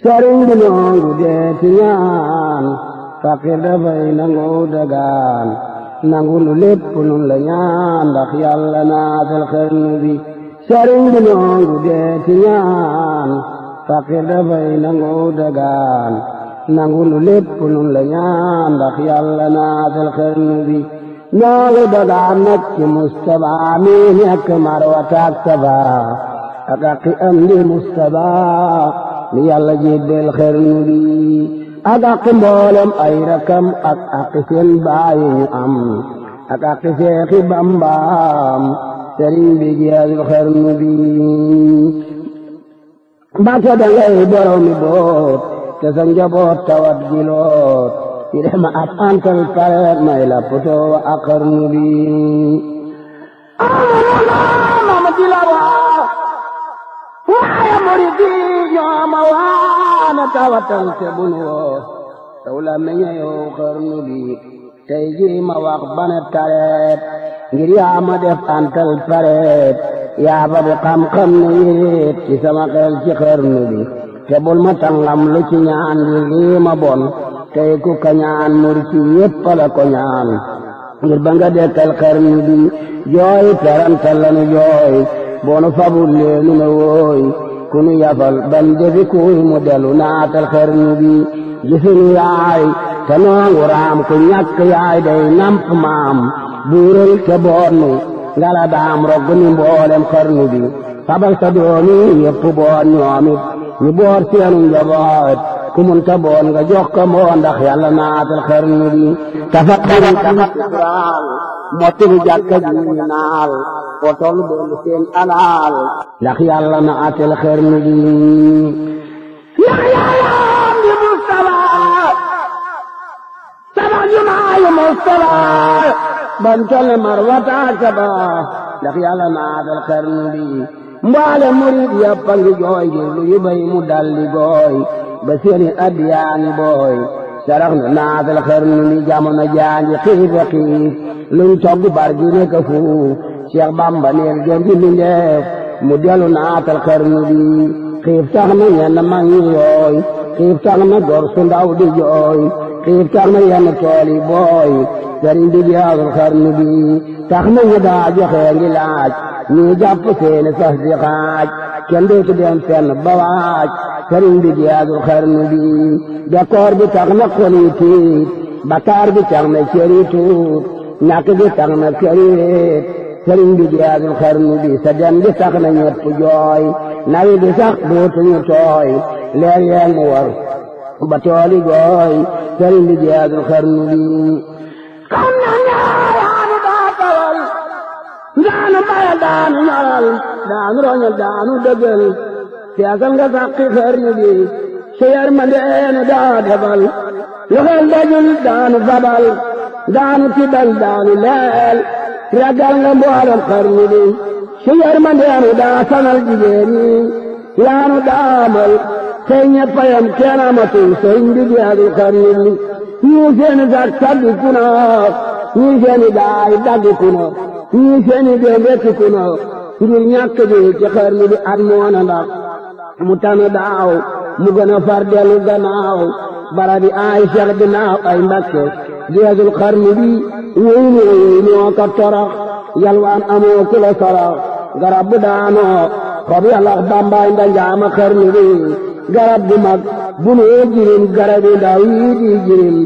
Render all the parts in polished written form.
sëriñ bi noongu deeti ñaan fakir dafay nangu dagaan nangu lu lépp nun la ñaan ndax yàlla naatal xarnu bi sëriñ bi noongu deeti ñaan fakir dafay nangu dagaan nangu lu lépp nun la ñaan ndax yàlla naatal xarnu bi noongu dagaan nag ci Mustapha mi nekk Marwata ak Safa ak aqi am di Mustapha mi yàlla jébbal xarnu bi ak aqi mboolem ay rakam ak aqi seen baayu ñu am ak aqi Seexi Bambaam sëriñ bi jeexal xarnu bi Mbàkke dangay boromi boot te sa njaboot tawat giloot yi def ma ab antal pareet may la potoo ak xarnu bi mama di la waaye murid yi ñoo ma waana tawatal te bunu woo taw la meñe yow xarnu bi tey jii ma wax bane tareet ngir yaa ma def antal pareet yaa ba bi xam-xam ne yéet ci sama xel ci xarnu bi te bul ma tangam lu ci ñaan ngir lii ma bon tey ku ka ñaan murid yi yépp la ko ñaan ngir ba nga dekkal xarnu bi jooy perantal lanu jooy boonu fabul leenu ne wooy ku nu yafal ban defi kuy mu delu naatal xarnu bi gisunu yaay te noongu raam ku ñàkk yaay day namp maam buural te boonu ngala daam rogg ni mboolem xarnu bi fabal sa doomi yépp boon ñoomit ñu boor seenu njaboot ku mun ta boon nga jox ko moo ndax yàlla naatal xarnu bi tafakkari tafakkuraal mottali jàkka ji naal foo tollu doolu seen alaal ndax yàlla naatal xarnu bi ndax yàlla di Mustafa sama jumaayu Mustafa ban tole Marwata Safa ndax yàlla naatal xarnu bi mbaale murid yàpp a ngi jooy ngir lu yu bay mu dalli gooy ba seeni addiyaani booy sarax na naatal xarnu bi jamono jaangi xiif a xiif luñ togg bar gi nekk fuuf Cheikh Bamba neel gën gi mindeef mu delu naatal xarnu bi xiif tax na ñenn mag ñi yooy xiif tax na gor su ndaw di jooy xiif tax na yenn tool yi booy sëriñ bi jeexal xarnu bi tax na ñu daa joxe ngi laaj ñu jàpp seeni sas di xaaj kenn dootu dem fenn ba waaj sëriñ bi jeexal xarnu bi bekkoor bi tax na xol yi tiit bakaar bi tax na cër yi tuut ñàkk bi tax na kër yi réet sëriñ bi jeexal xarnu bi sa dem bi tax na ñëpp jooy nawi bi sax dootuñu tooy leer yeen mu war ba tooli gooy sëriñ bi jeexal xarnu bi xam na ñaaraanu daa tawal daanu bayal daanu ñoral daanu roñal daanu dëggal seesal nga sàqi xarnu bi su yërmandeenu daa defal loxol dajul daanu fabal daanu tibal daanu leel ragal nga mboolem xarnu bi su yërmandeenu daa sanal jigéen ñi yaanu daamal tey ñeppayam kenn amatul sëriñ bi jeexal xarnu bi ñii seeni sax saddu kuna ñii seeni daay dagg kuna ñii seeni déem rekk kuna ngir ñàkk bi ci xarnu bi at moona ndax mu tanu daaw mu gën a far dellu gannaaw barabi ay Seex dinaaw ay Mbakke jeexul xarnu bi wéy ñoo ka torox yalwaan amoo ku la sorox garab bu daanoo xob yàlla bambaay ndanjaama xarnu bi garab gu mag bu nee jirim garab yi ndaw yi di jirim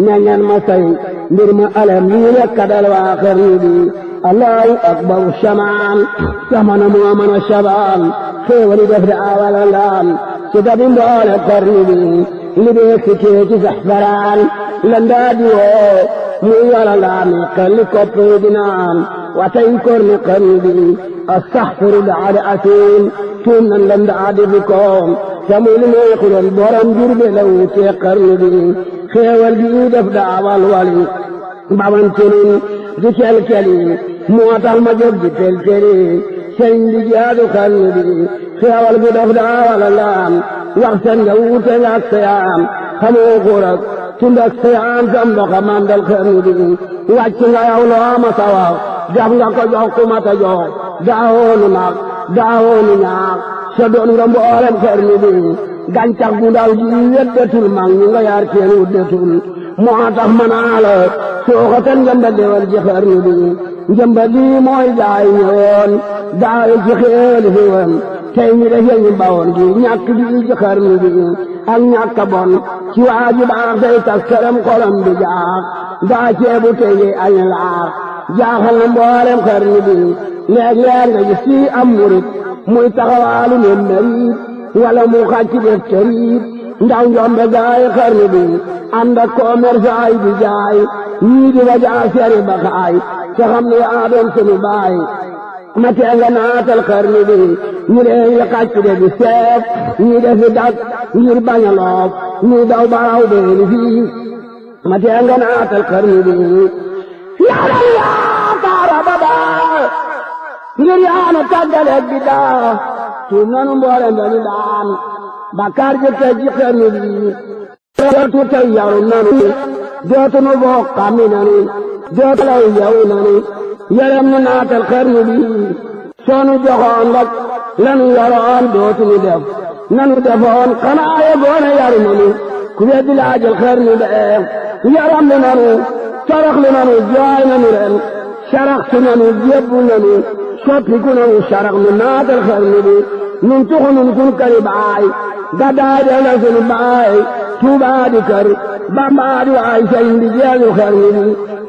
ñañan ma say mbir ma alam lii rekk dal waa xarnu bi allahu akbar shamaan samana moo mën a shabaan xéewali def de awala laan ci dabi mboole xarnu bi li dee sikkee ci saxfaraan landaa di woo muy wala laan mi xelli kopp yi dinaan watay korni xarnu bi astaxfiru daade asiin tuum nan landaa di fi koom samul neexuloon borom jurbe la wutee xarnu bi xéewal bi def daawal wali babantelin di kelkeli moo tax ma jóg di pelkeli sëriñ bi jaadu xarnu bi xéewal bi def daawal laan wax seen nga wuute nga ak sayaan xamoo xurak tund ak sayaan sam ndoxa mandal xarnu bi wàcc nga yow loo ma sa wax jaf nga ko jox ku mata jox daawoonu nag daawoonu ñaax sa doon nga mboolem xarnu bi gàncax gu ndaw gi weddatul mag ñu nga yaar kenn wuddatul moo tax manaa la sooxatan njëmbat deewal ci xarnu bi njëmbat lii mooy gaay ñëwoon daawe ci xéewal fi woon tey ñu def ñu bawoon gi ñàkk bi ci xarnu bi ak ñàkk bon ci waaju baax day tas këram xolam bi jaax daa ceebu tege añ laax jaaxal na mboolem xarnu bi léeg-léeg nga gis ci am murit muy taxawaalu ne marit wala mu xàcc def tëriit ndaw njombe gaay xarnu bi ànd ak commerçant yi di jaay ñii di wajaa seri ba xaay te xam ne yaa doon sunu baay ma tee nga naatal xarnu bi ñu dee yi xàcc de di seef ñii defi dak ngir bañ a loof ñii daw baraw beeni fii ma tee nga naatal xarnu bi yàlla yaa taara ba daa ngir yaanu tàggaleeg bi daa tuub nanu mboolem dañu daan bakkaar jëkkee ci xarnu bi dootu tey yaru nanu dootu nu bokk xammi nanu dootu law yaw nanu yërëm nu naatal xarnu bi soonu joxoon rek lanu yoroon dootu nu def nanu defoon xanaa yegoona yaru nanu ku weddi laajal xarnu bee yaram lu nanu torox lu nanu jooy nanu ren sarax su nanu jébbu nanu soppiku nanu sarax nu naatal xarnu bi nun tuxu nun kun kari baay gaddaay delloo sunu baay Tuubaa di kër Bamba di waay sëriñ bi jeexu xarnu bi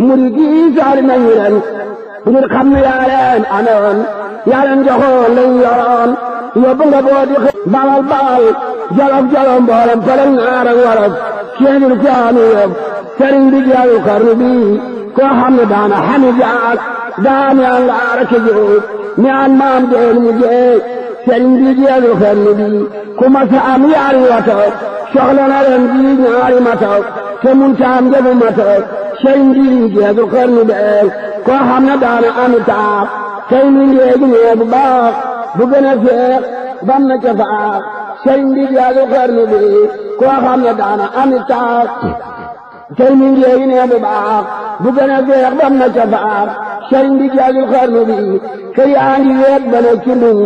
murid yi saari nañu ren ngir xam ne yaa leen amewoon yaa leen joxoon lañ yoroon yóbbu nga boo di bawal bawal jolof jolof mboolem pëlëg naar ak wolof seedil caanu yëpp sëriñ bi jeexu xarnu bi koo xam ne daana xami jaak daan yaa nga arake jóg ñaan maam deen mu jeex sëriñ bi jeexu xarnu bi ku masa am yaari wata soxla na ren ji ñaari mata te mun taam jëfu mata sëriñ bi jeexu xarnu bi koo xam ne daana ami taab tey mi ngeegi nee bu baax bu gën a feex bam na ca faax sëriñ bi jeexu xarnu bi koo xam ne daana ami taab tey mi ngeegi nee bu baax bu gën a feex bam na ca faax sëriñ bi jeexu xarnu bi ke yaa ngi weet ba ne ci ndung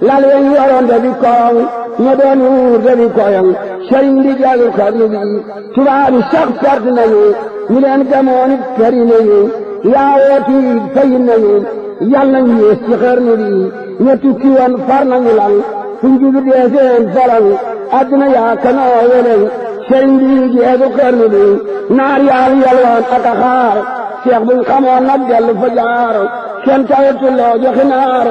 lal weñ yoroon da di koŋ ña doon wuur da di koyoŋ sëriñ bi jeexu xarnu bi tubaab yi sax perte nañu ñu leen gamoon it këri nañu yaa wooti fayin nañu yal nañu yées ci xarnu bi ña tukki woon far nañu lal fuñ jubi dee seen falal adduna yaa kanoo weleŋ sëriñ bi jeexu xarnu bi naar yaal yalwaan ak a xaar seex buñ xamoon nag dellu fa jaar kenn tawetuloo joxi naar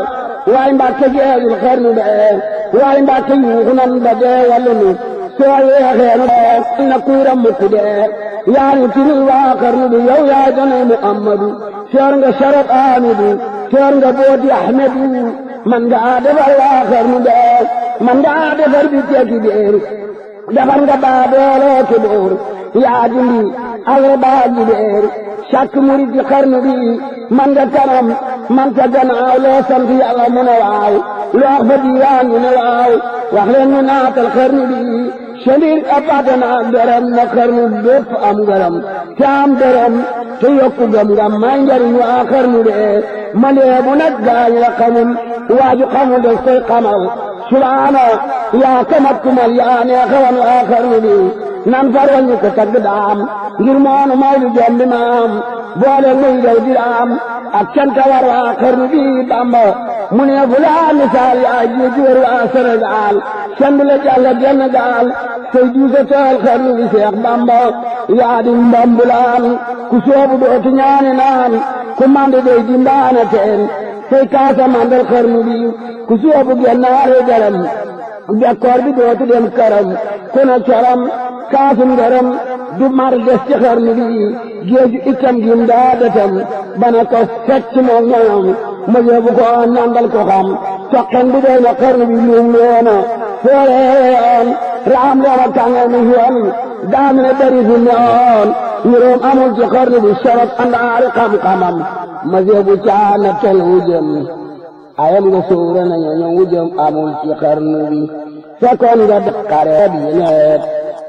waay mbàkke jeexul xarnu bee waay mbàkke yuuxu nan ba dee wallu nu soo yeexeenu dee na kuy rammuku dee yaa ñu tiril waa xarnu bi yow yaa doonay Muhammadu teer nga sharaf Amidu teer nga booti Ahmedu man nga defar waa xarnu bee man nga defar bi tekki beer defar nga baa dooloo ki boor yaa dindi alra baa ji beer càkk murid ci xarnu bi man nga kanam man ca gannaaw loo sant yàlla mu ne waaw loo wax fa diiwaan ñu ne waaw wax leen ñu naatal xarnu bi sendir apate na ak dërëm na xarnu bépp am ngërëm te am dërëm te yokku gëm nga may njariñ waa xarnu bee malee bu nag gaañ la xamul waaju xamul def koy xamal subhaana yaa kamat kumal yaa neexawan waa xarnu bi nan far wañu ko tagg daam ngir moonu mawlu jombi maam boole muy daw diraam ak canta war waa xarnu bi Bamba mu ne fu laa misaal yaa jiitu wër waa Sénégal kenn du la jàll genn gaal tey duuse tool xarnu bi Seex Bamba yaa di mbambulaan ku soobu dootu ñaani naan ku mandi dey di mbaana teen tey kaasa mandal xarnu bi ku soobu gennaare garam bekkoor bi dootu dem këram ku ne coram kaasum ngërëm du mar des ci xarnu bi géeju ikkam gim daa detam bana ko fecc moom ñoom ma yóbbu ko nandal ko xam toqen bi doy na xarnu bi luum loona fooreeyoon raam loona tànge mi yoon daam ne bari fi neoon ñuróom amul ci xarnu bi sorot andaari xam-xamam ma yóbbu caana tel wujëm ayam nga suura nañu ñu wujëm amul ci xarnu bi fekkoon nga xareet yi neet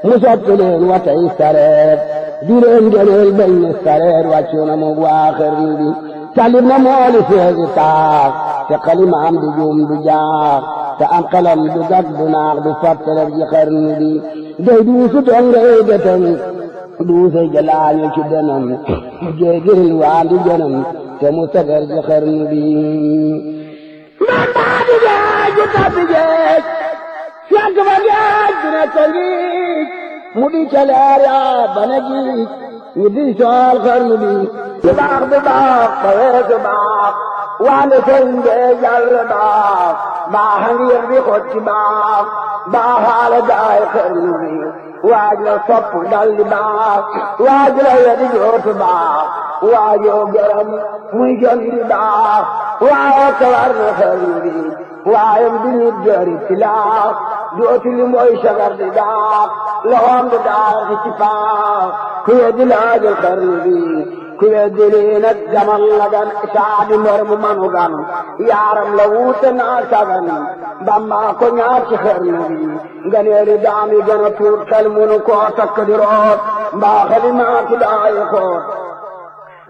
mu soppi leen watay sareet di leen gëneel benn sareet wàccu na mu waa xarnu bi talib na mooli feegi taax te xalimaam di juum du jaax te am xelam du gag du naax du fàttalek ji xarnu bi day duusu dongay detam duuse jalaañu ci denam jéegil waandi jënam te mu sagar ji xarnu bi man maa di géej ju tabbi géej fekk ba géej dina ko ngiij mu di caleer yaa bana giij ñu di sool xarnu bi bu baax bu baax ba weesu baax waande sëriñ bee jàll baax baaxa ngi yëg di xot ci baax baaxaale gaay xarnu bi waaj la sopp dal di baax waaj la yedi dootu baax waajoo gërëm muy jon di baax waaye kawar na xarnu bi waayam du nit jëri ci laax dootu li mooy sagar di baax loxoom di daax ci paax ku weddi laajal xarnu bi ku weddi lii nag jamal la gan saadi mbër mu manu gan yaaram la wuute naa sagan Bamba ko ñaar ci xarnu bi nga neeli daam yi gën a tuut xel munu koo takk di root mbaa xeli maa ki daayi xoot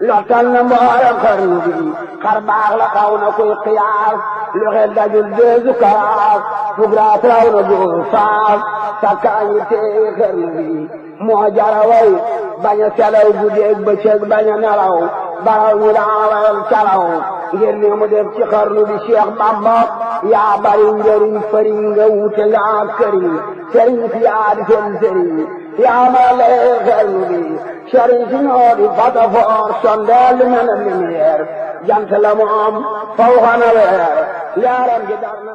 lottal na mbooram xarnu bi xar baax la xaw na kuy xiyaas lu xel dajul deesu karaas fugraat raw na góor faas sakkaañi teeyi xarnu bi moo jara way bañ a selaw guddeeg bëccëg bañ a nelaw baraw ñu daawal calaw ngir li mu def ci xarnu bi Cheikh Bamba yaa bari njëriñ fëriñ nga wute nga ak këriñ sëriñ si yaa di seen sëriñ yaa ma lee xarnu bi sëriñ si ñoo di fatafoor sondeel li mel ne lumière jant la mu am faw xana weer leeram gi dar na